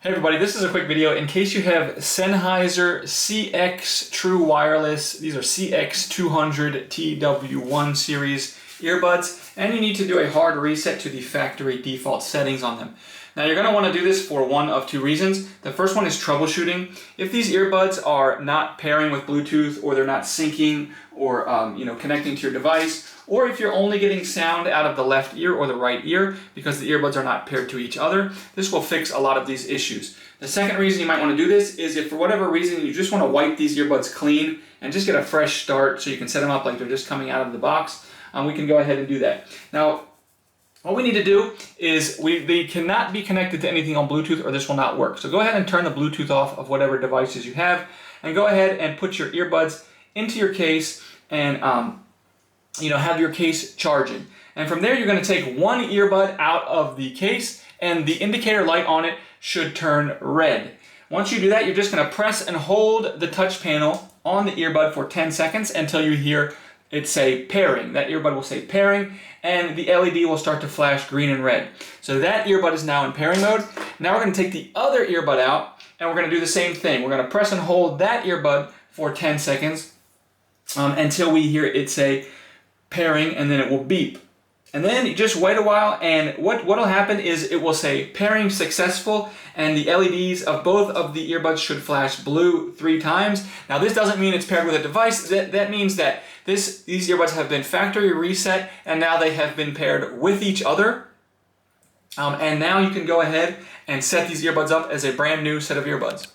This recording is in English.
Hey everybody, this is a quick video in case you have Sennheiser CX True Wireless. These are CX200TW1 series earbuds, and you need to do a hard reset to the factory default settings on them. Now you're going to want to do this for one of two reasons. The first one is troubleshooting. If these earbuds are not pairing with Bluetooth, or they're not syncing or connecting to your device, or if you're only getting sound out of the left ear or the right ear because the earbuds are not paired to each other, this will fix a lot of these issues. The second reason you might want to do this is if for whatever reason you just want to wipe these earbuds clean and just get a fresh start so you can set them up like they're just coming out of the box, we can go ahead and do that. Now, what we need to do is they cannot be connected to anything on Bluetooth or this will not work. So go ahead and turn the Bluetooth off of whatever devices you have and go ahead and put your earbuds into your case and have your case charging. And from there you're going to take one earbud out of the case and the indicator light on it should turn red. Once you do that, you're just going to press and hold the touch panel on the earbud for 10 seconds until you hear it say pairing. That earbud will say pairing and the LED will start to flash green and red. So that earbud is now in pairing mode. Now we're going to take the other earbud out and we're going to do the same thing. We're going to press and hold that earbud for 10 seconds until we hear it say pairing, and then it will beep. And then you just wait a while, and what will happen is it will say pairing successful, and the LEDs of both of the earbuds should flash blue 3 times. Now this doesn't mean it's paired with a device. That means that these earbuds have been factory reset, and now they have been paired with each other. And now you can go ahead and set these earbuds up as a brand new set of earbuds.